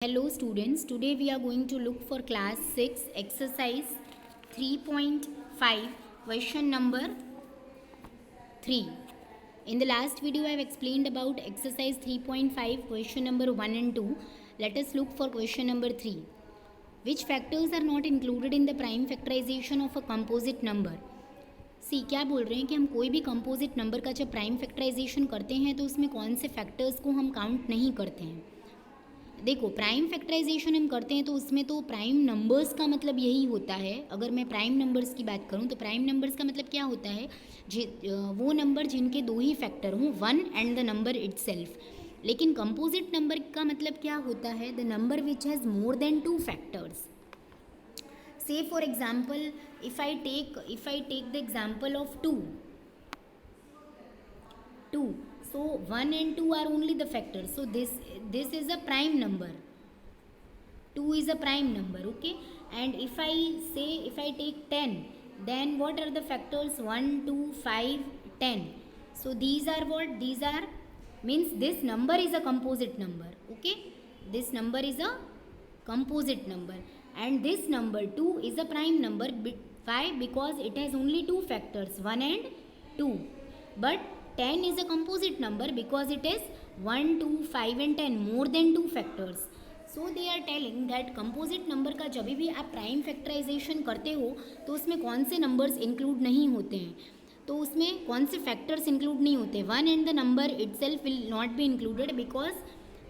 Hello students, today we are going to look for class 6 exercise 3.5 question number 3. In the last video I have explained about exercise 3.5 question number 1 and 2. Let us look for question number 3. Which factors are not included in the prime factorization of a composite number? सी क्या बोल रहे हैं कि हम कोई भी composite number का जब प्राइम फैक्टराइजेशन करते हैं तो उसमें कौन से फैक्टर्स को हम काउंट नहीं करते हैं. देखो, प्राइम फैक्टराइजेशन हम करते हैं तो उसमें तो प्राइम नंबर्स का मतलब यही होता है. अगर मैं प्राइम नंबर्स की बात करूं तो प्राइम नंबर्स का मतलब क्या होता है, वो नंबर जिनके दो ही फैक्टर हों, one and the number itself. लेकिन कंपोजिट नंबर का मतलब क्या होता है, the number which has more than two factors. Say for example if I take the example of 2, so 1 and 2 are only the factors, so this is a prime number. 2 is a prime number, okay. And if I take 10, then what are the factors? 1, 2, 5, 10. So these are what? These are, means this number is a composite number, okay. This number is a composite number, and this number 2 is a prime number. Why? Because it has only two factors, 1 and 2. But 10 is a composite number because it is 1, 2, 5 and 10, more than two factors. So they are telling that composite number का जब भी आप prime factorisation करते हो तो उसमें कौन से नंबर्स इंक्लूड नहीं होते हैं, तो उसमें कौन से फैक्टर्स इंक्लूड नहीं होते. One and the number itself will not be included because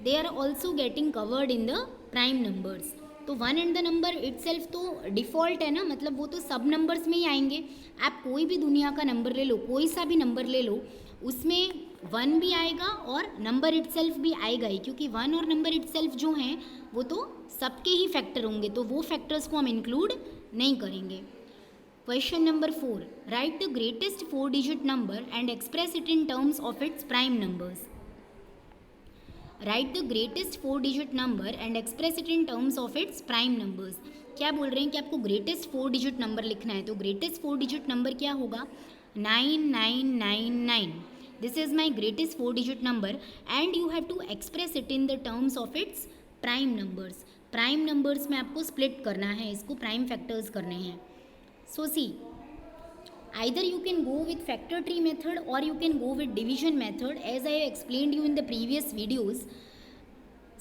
they are also getting covered in the prime numbers. तो one and the number itself तो डिफ़ॉल्ट है ना, मतलब वो तो सब नंबर्स में ही आएंगे. आप कोई भी दुनिया का नंबर ले लो, कोई सा भी नंबर ले लो, उसमें वन भी आएगा और नंबर इटसेल्फ भी आएगा ही, क्योंकि वन और नंबर इटसेल्फ जो हैं वो तो सबके ही फैक्टर होंगे, तो वो फैक्टर्स को हम इंक्लूड नहीं करेंगे. Question number 4. Right the greatest 4 digit number and express it in terms of its prime numbers. Right the greatest 4 digit number and express it in terms of its prime numbers. क्या बोल रहे हैं कि आपको greatest 4 digit number लिखना है, तो greatest 4 digit number क्या होगा? 9999. This is my greatest 4 digit number and you have to express it in the terms of its prime numbers. Prime numbers में आपको स्प्लिट करना है, इसको प्राइम फैक्टर्स करने हैं. सो सी, either you can go with factor tree method or you can go with division method, as I explained you in the previous videos.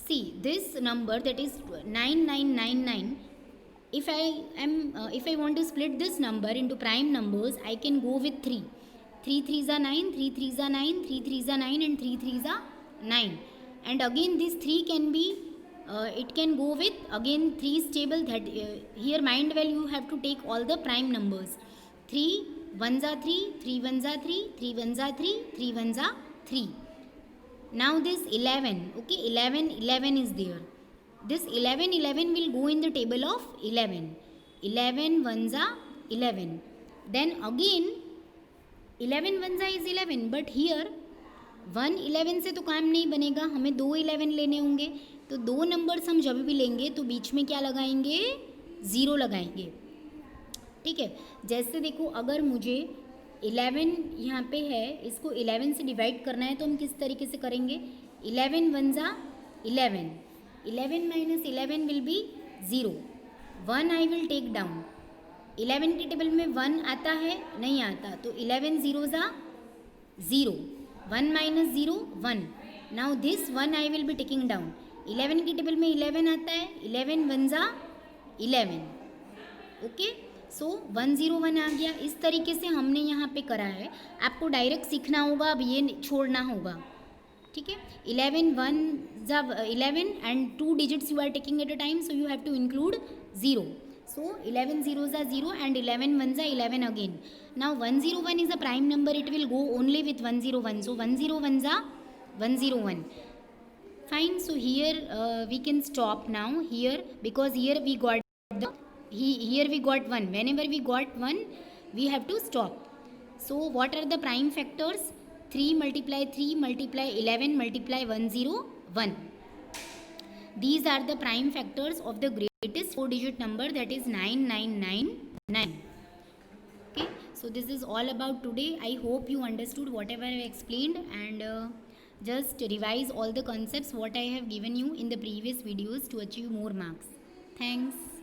See, this number that is 9999, if I want to split this number into prime numbers, I can go with 3. 3 3s are 9, 3 3s are 9, 3 3s are 9 and 3 3s are 9. And again this 3 can be it can go with again 3's table, that here mind well you have to take all the prime numbers. 3 1s are 3, 3 1s are 3, 3 1s are 3, 3 1s are 3. Now this 11, okay, 11 is there. This 11 will go in the table of 11. 11 1s are 11. Then again 11 1s are is 11, but here 1 11 से तो काम नहीं बनेगा, हमें 2 11 लेने होंगे. तो दो नंबर्स हम जब भी लेंगे तो बीच में क्या लगाएंगे? 0 लगाएंगे. ठीक है, जैसे देखो अगर मुझे 11 यहाँ पे है, इसको 11 से डिवाइड करना है तो हम किस तरीके से करेंगे? 11 1s are 11. 11 minus 11 will be 0. 1 I will take down. 11 के टेबल में 1 आता है? नहीं आता, तो 11 zeros are 0. 1 minus 0 1. Now this 1 I will be taking down. 11 के टेबल में 11 आता है, 11 1s are 11. ओके, सो 101 आ गया. इस तरीके से हमने यहाँ पे करा है. आपको डायरेक्ट सीखना होगा, अब ये छोड़ना होगा. ठीक है, 11 1 11 and 2 digits you are taking at a time, so you have to include 0. So 11 zeros are 0 and 11 1s are 11 again. Now 101 is a prime number, it will go only with 101. So 101s are 101. Fine, so here we can stop now here, because here we got the here we got 1. Whenever we got 1 we have to stop. So what are the prime factors? 3 multiply 3 multiply 11 multiply 101. These are the prime factors of the greatest 4 digit number, that is 9999. Okay, so this is all about today. I hope you understood whatever I explained, and Just revise all the concepts what I have given you in the previous videos to achieve more marks. Thanks.